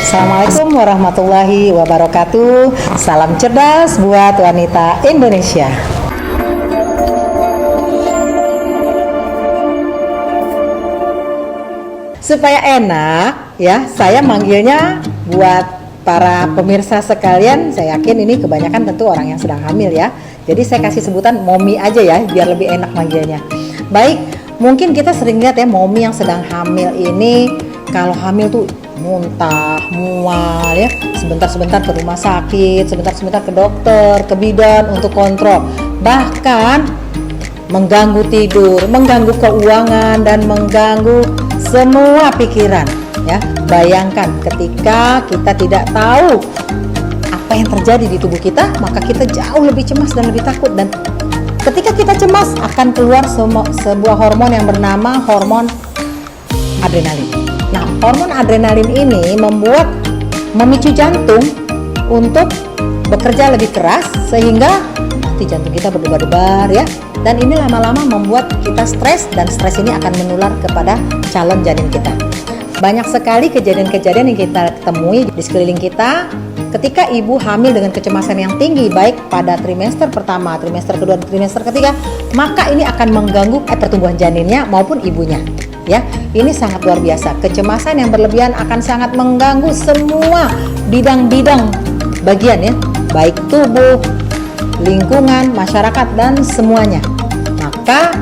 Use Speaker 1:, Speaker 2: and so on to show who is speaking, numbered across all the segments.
Speaker 1: Assalamualaikum warahmatullahi wabarakatuh. Salam cerdas buat wanita Indonesia. Supaya enak ya, saya manggilnya buat para pemirsa sekalian, saya yakin ini kebanyakan tentu orang yang sedang hamil ya. Jadi saya kasih sebutan momi aja ya, biar lebih enak manggilnya. Baik, mungkin kita sering lihat ya momi yang sedang hamil ini, kalau hamil tuh muntah, mual ya, sebentar-sebentar ke rumah sakit, sebentar-sebentar ke dokter, ke bidan untuk kontrol. Bahkan mengganggu tidur, mengganggu keuangan, dan mengganggu semua pikiran ya. Bayangkan ketika kita tidak tahu apa yang terjadi di tubuh kita, maka kita jauh lebih cemas dan lebih takut. Dan ketika kita cemas akan keluar sebuah hormon yang bernama hormon adrenalin. Nah, hormon adrenalin ini memicu jantung untuk bekerja lebih keras sehingga nanti jantung kita berdebar-debar ya. Dan ini lama-lama membuat kita stres, dan stres ini akan menular kepada calon janin kita. Banyak sekali kejadian-kejadian yang kita temui di sekeliling kita ketika ibu hamil dengan kecemasan yang tinggi, baik pada trimester pertama, trimester kedua, trimester ketiga, maka ini akan mengganggu pertumbuhan janinnya maupun ibunya. Ya, ini sangat luar biasa. Kecemasan yang berlebihan akan sangat mengganggu semua bidang-bidang bagian ya, baik tubuh, lingkungan, masyarakat, dan semuanya. Maka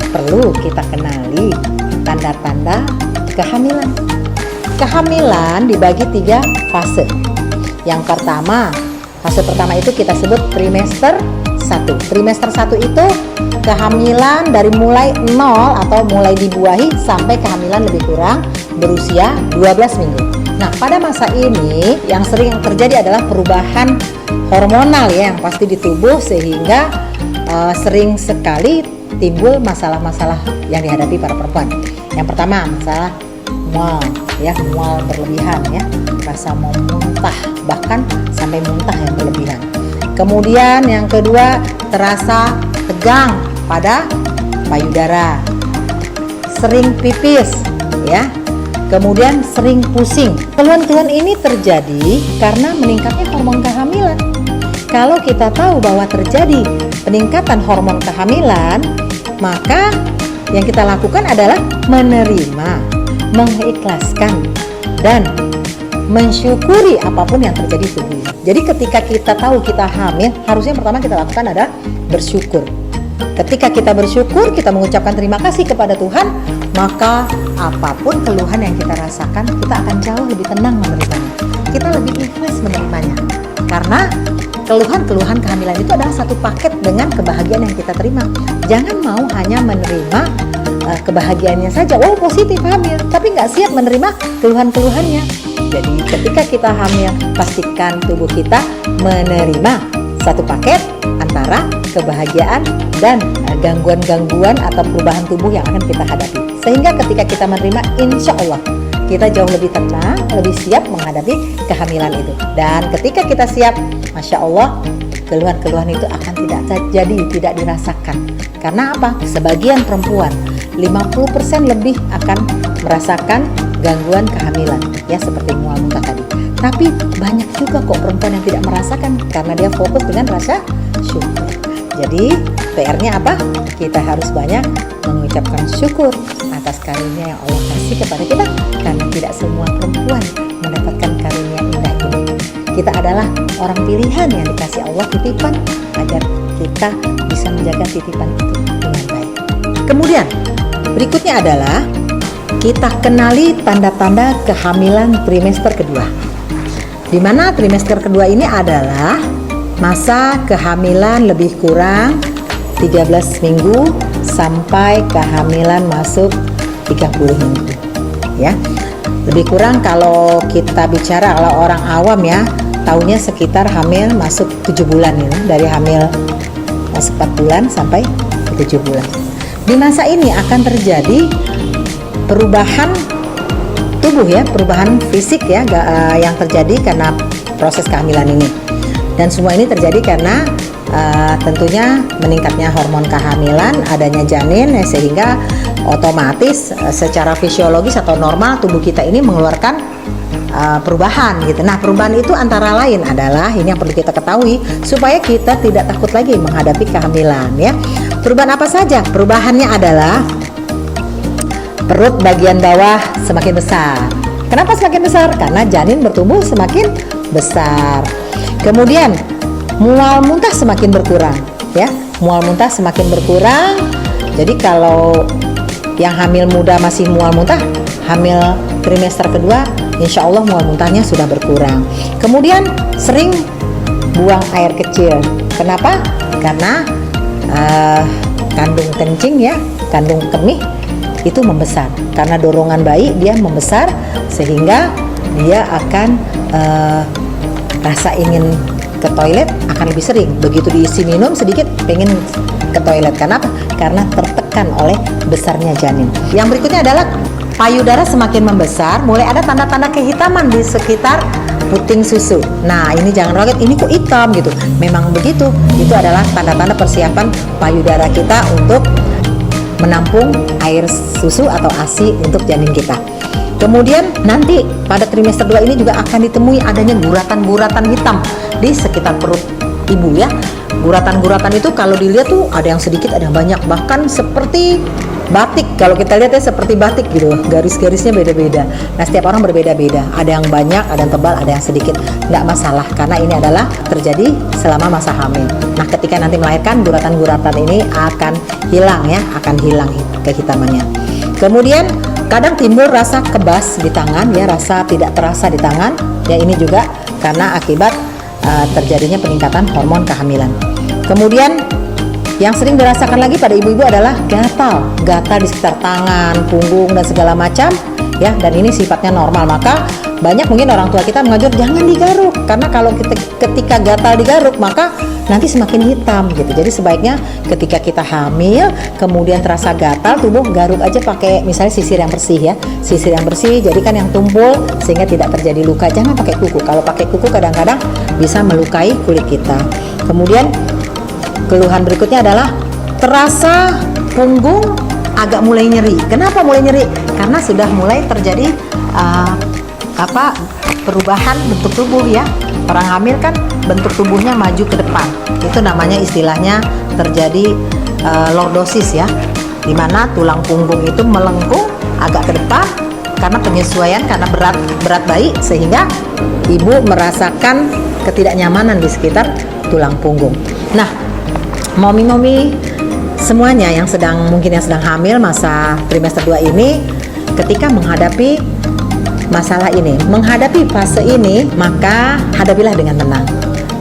Speaker 1: perlu kita kenali tanda-tanda kehamilan. Kehamilan dibagi 3 fase. Yang pertama, fase pertama itu kita sebut trimester 1. Trimester 1 itu kehamilan dari mulai 0 atau mulai dibuahi sampai kehamilan lebih kurang berusia 12 minggu. Nah, pada masa ini yang sering terjadi adalah perubahan hormonal ya yang pasti di tubuh, sehingga sering sekali timbul masalah-masalah yang dihadapi para perempuan. Yang pertama, masalah mual ya, mual berlebihan ya, rasa mau muntah, bahkan sampai muntah yang berlebihan. Kemudian yang kedua, terasa tegang pada payudara, sering pipis ya, kemudian sering pusing. Keluhan-keluhan ini terjadi karena meningkatnya hormon kehamilan. Kalau kita tahu bahwa terjadi peningkatan hormon kehamilan, maka yang kita lakukan adalah menerima, mengikhlaskan, dan mensyukuri apapun yang terjadi di tubuh. Jadi ketika kita tahu kita hamil, harusnya pertama kita lakukan adalah bersyukur. Ketika kita bersyukur, kita mengucapkan terima kasih kepada Tuhan, maka apapun keluhan yang kita rasakan, kita akan jauh lebih tenang menerimanya. Kita lebih ikhlas menerimanya. Karena keluhan-keluhan kehamilan itu adalah satu paket dengan kebahagiaan yang kita terima. Jangan mau hanya menerima kebahagiaannya saja, wow positif hamil, tapi nggak siap menerima keluhan-keluhannya. Jadi ketika kita hamil, pastikan tubuh kita menerima satu paket antara kebahagiaan dan gangguan-gangguan atau perubahan tubuh yang akan kita hadapi. Sehingga ketika kita menerima, insya Allah kita jauh lebih tenang, lebih siap menghadapi kehamilan itu. Dan ketika kita siap, Masya Allah, keluhan-keluhan itu akan tidak terjadi, tidak dirasakan. Karena apa? Sebagian perempuan 50% lebih akan merasakan gangguan kehamilan ya, seperti mual muntah tadi. Tapi banyak juga kok perempuan yang tidak merasakan karena dia fokus dengan rasa syukur. Jadi PR-nya apa? Kita harus banyak mengucapkan syukur atas karunia yang Allah kasih kepada kita, karena tidak semua perempuan mendapatkan karunia indah ini. Kita adalah orang pilihan yang dikasih Allah titipan agar kita bisa menjaga titipan itu dengan baik. Kemudian berikutnya adalah kita kenali tanda-tanda kehamilan trimester kedua. Di mana trimester kedua ini adalah masa kehamilan lebih kurang 13 minggu sampai kehamilan masuk 30 minggu ya. Lebih kurang kalau kita bicara, kalau orang awam ya, tahunnya sekitar hamil masuk 7 bulan ya, dari hamil masuk 4 bulan sampai 7 bulan. Di masa ini akan terjadi perubahan tubuh ya, perubahan fisik ya yang terjadi karena proses kehamilan ini. Dan semua ini terjadi karena tentunya meningkatnya hormon kehamilan, adanya janin ya, sehingga otomatis secara fisiologis atau normal tubuh kita ini mengeluarkan perubahan gitu. Nah, perubahan itu antara lain adalah ini yang perlu kita ketahui supaya kita tidak takut lagi menghadapi kehamilan ya. Perubahan apa saja? Perubahannya adalah perut bagian bawah semakin besar. Kenapa semakin besar? Karena janin bertumbuh semakin besar. Kemudian mual muntah semakin berkurang ya. Mual muntah semakin berkurang. Jadi kalau yang hamil muda masih mual muntah, hamil trimester kedua insya Allah mual muntahnya sudah berkurang. Kemudian sering buang air kecil. Kenapa? Karena kandung kencing ya, kandung kemih itu membesar. Karena dorongan bayi dia membesar sehingga dia akan rasa ingin ke toilet akan lebih sering. Begitu diisi minum sedikit pengen ke toilet. Kenapa? Karena tertekan oleh besarnya janin. Yang berikutnya adalah payudara semakin membesar, mulai ada tanda-tanda kehitaman di sekitar puting susu. Nah, ini jangan kaget, ini kok hitam gitu. Memang begitu. Itu adalah tanda-tanda persiapan payudara kita untuk menampung air susu atau ASI untuk janin kita. Kemudian nanti pada trimester 2 ini juga akan ditemui adanya guratan-guratan hitam di sekitar perut ibu ya. Guratan-guratan itu kalau dilihat tuh ada yang sedikit, ada yang banyak, bahkan seperti batik. Kalau kita lihat ya seperti batik gitu, garis-garisnya beda-beda. Nah, setiap orang berbeda-beda. Ada yang banyak, ada yang tebal, ada yang sedikit. Nggak masalah karena ini adalah terjadi selama masa hamil. Nah, ketika nanti melahirkan, guratan-guratan ini akan hilang ya, akan hilang kehitamannya. Kemudian kadang timbul rasa kebas di tangan ya, rasa tidak terasa di tangan ya, ini juga karena akibat terjadinya peningkatan hormon kehamilan. Kemudian yang sering dirasakan lagi pada ibu-ibu adalah gatal di sekitar tangan, punggung dan segala macam ya, dan ini sifatnya normal. Maka banyak mungkin orang tua kita mengajar jangan digaruk karena kalau ketika gatal digaruk maka nanti semakin hitam gitu. Jadi sebaiknya ketika kita hamil kemudian terasa gatal tubuh, garuk aja pakai misalnya sisir yang bersih ya, sisir yang bersih, jadikan yang tumpul sehingga tidak terjadi luka. Jangan pakai kuku. Kalau pakai kuku kadang-kadang bisa melukai kulit kita. Kemudian keluhan berikutnya adalah terasa punggung agak mulai nyeri. Kenapa mulai nyeri? Karena sudah mulai terjadi perubahan bentuk tubuh ya. Orang hamil kan bentuk tubuhnya maju ke depan. Itu namanya istilahnya terjadi lordosis ya. Di mana tulang punggung itu melengkung agak ke depan karena penyesuaian, karena berat bayi sehingga ibu merasakan ketidaknyamanan di sekitar tulang punggung. Nah, momi-momi semuanya yang sedang hamil masa trimester 2 ini, ketika menghadapi masalah ini, menghadapi fase ini, maka hadapilah dengan tenang.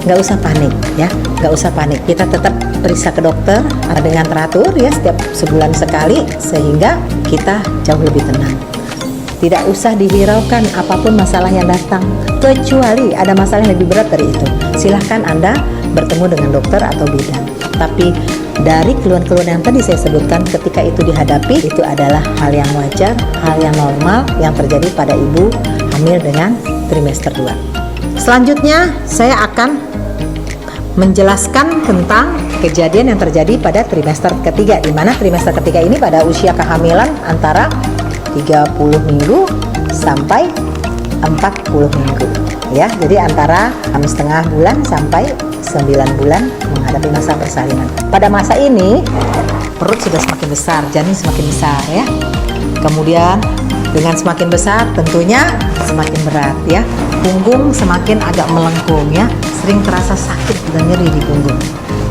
Speaker 1: Nggak usah panik ya, nggak usah panik. Kita tetap periksa ke dokter dengan teratur ya, setiap sebulan sekali sehingga kita jauh lebih tenang. Tidak usah dihiraukan apapun masalah yang datang, kecuali ada masalah yang lebih berat dari itu. Silahkan Anda bertemu dengan dokter atau bidan. Tapi dari keluhan-keluhan yang tadi saya sebutkan, ketika itu dihadapi, itu adalah hal yang wajar, hal yang normal yang terjadi pada ibu hamil dengan trimester 2. Selanjutnya saya akan menjelaskan tentang kejadian yang terjadi pada trimester ketiga, di mana trimester ketiga ini pada usia kehamilan antara 30 minggu sampai 40 minggu ya. Jadi antara 6,5 bulan sampai 9 bulan menghadapi masa persalinan. Pada masa ini perut sudah semakin besar, janin semakin besar ya. Kemudian dengan semakin besar tentunya semakin berat ya. Punggung semakin agak melengkung ya, sering terasa sakit dan nyeri di punggung.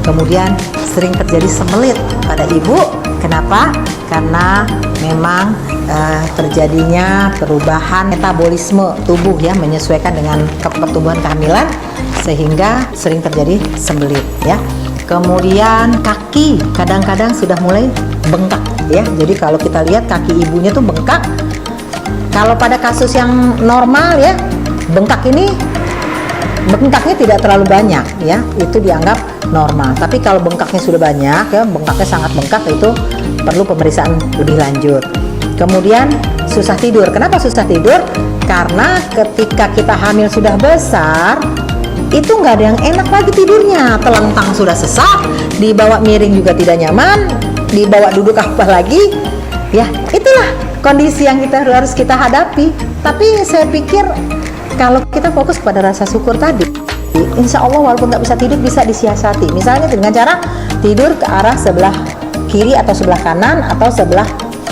Speaker 1: Kemudian sering terjadi sembelit pada ibu. Kenapa? Karena memang terjadinya perubahan metabolisme tubuh ya, menyesuaikan dengan pertumbuhan kehamilan sehingga sering terjadi sembelit ya. Kemudian kaki kadang-kadang sudah mulai bengkak ya. Jadi kalau kita lihat kaki ibunya tuh bengkak. Kalau pada kasus yang normal ya, bengkaknya tidak terlalu banyak ya, itu dianggap normal. Tapi kalau bengkaknya sudah banyak ya, bengkaknya sangat bengkak, itu perlu pemeriksaan lebih lanjut. Kemudian susah tidur. Kenapa susah tidur? Karena ketika kita hamil sudah besar, itu nggak ada yang enak lagi tidurnya. Telentang sudah sesak, dibawa miring juga tidak nyaman, dibawa duduk apa lagi. Ya, itulah kondisi yang harus kita hadapi. Tapi saya pikir kalau kita fokus kepada rasa syukur tadi, insya Allah walaupun nggak bisa tidur bisa disiasati. Misalnya dengan cara tidur ke arah sebelah kiri atau sebelah kanan atau sebelah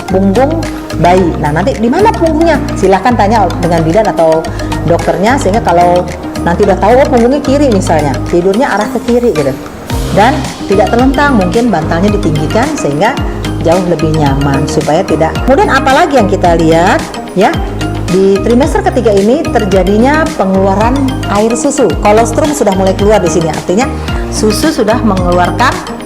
Speaker 1: punggung bayi. Nah nanti di mana punggungnya? Silahkan tanya dengan bidan atau dokternya, sehingga kalau nanti udah tahu oh punggungnya kiri misalnya, tidurnya arah ke kiri gitu. Dan tidak terlentang, mungkin bantalnya ditinggikan sehingga jauh lebih nyaman supaya tidak. Kemudian apalagi yang kita lihat ya, di trimester ketiga ini terjadinya pengeluaran air susu. Kolostrum sudah mulai keluar di sini, artinya susu sudah mengeluarkan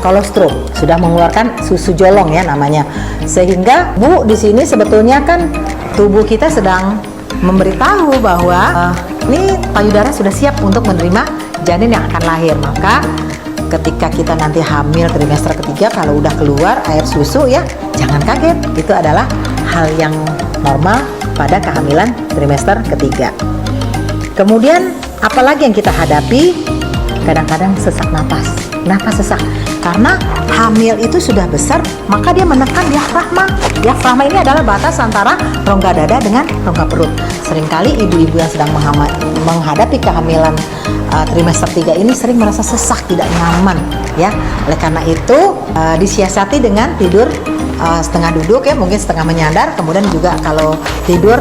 Speaker 1: kolostrum, sudah mengeluarkan susu jolong ya namanya. Sehingga Bu di sini sebetulnya kan tubuh kita sedang memberitahu bahwa ini payudara sudah siap untuk menerima janin yang akan lahir. Maka ketika kita nanti hamil trimester ketiga, kalau udah keluar air susu ya jangan kaget, itu adalah hal yang normal pada kehamilan trimester ketiga. Kemudian apalagi yang kita hadapi? Kadang-kadang sesak napas sesak, karena hamil itu sudah besar, maka dia menekan diafragma. Diafragma ini adalah batas antara rongga dada dengan rongga perut. Seringkali ibu-ibu yang sedang menghadapi kehamilan trimester 3 ini sering merasa sesak, tidak nyaman ya. Oleh karena itu disiasati dengan tidur setengah duduk ya, mungkin setengah menyandar. Kemudian juga kalau tidur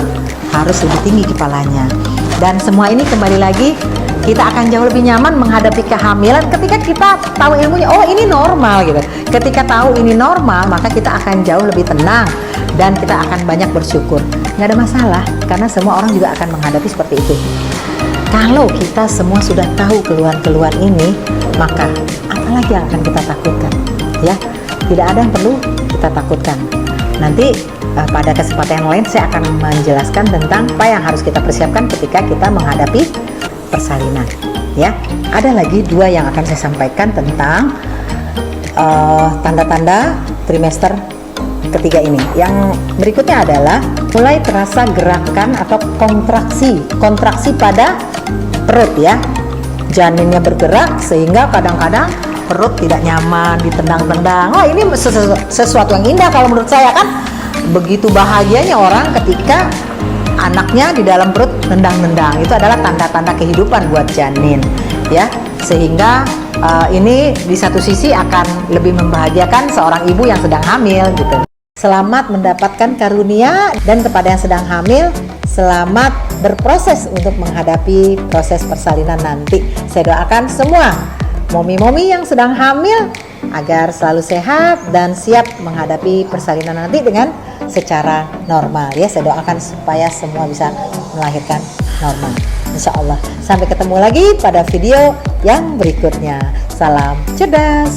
Speaker 1: harus lebih tinggi kepalanya. Dan semua ini kembali lagi, kita akan jauh lebih nyaman menghadapi kehamilan ketika kita tahu ilmunya. Oh ini normal gitu. Ketika tahu ini normal, maka kita akan jauh lebih tenang dan kita akan banyak bersyukur. Nggak ada masalah, karena semua orang juga akan menghadapi seperti itu. Kalau kita semua sudah tahu keluhan-keluhan ini, maka apalagi yang akan kita takutkan ya? Tidak ada yang perlu kita takutkan. Nanti pada kesempatan yang lain saya akan menjelaskan tentang apa yang harus kita persiapkan ketika kita menghadapi persalinan ya. Ada lagi 2 yang akan saya sampaikan tentang tanda-tanda trimester ketiga ini. Yang berikutnya adalah mulai terasa gerakan atau kontraksi pada perut ya. Janinnya bergerak sehingga kadang-kadang perut tidak nyaman, ditendang-tendang. Wah ini sesuatu yang indah kalau menurut saya kan. Begitu bahagianya orang ketika anaknya di dalam perut nendang-nendang. Itu adalah tanda-tanda kehidupan buat janin ya. Sehingga ini di satu sisi akan lebih membahagiakan seorang ibu yang sedang hamil gitu. Selamat mendapatkan karunia, dan kepada yang sedang hamil, selamat berproses untuk menghadapi proses persalinan nanti. Saya doakan semua momi-momi yang sedang hamil agar selalu sehat dan siap menghadapi persalinan nanti dengan secara normal ya. Saya doakan supaya semua bisa melahirkan normal, insya Allah. Sampai ketemu lagi pada video yang berikutnya. Salam cerdas.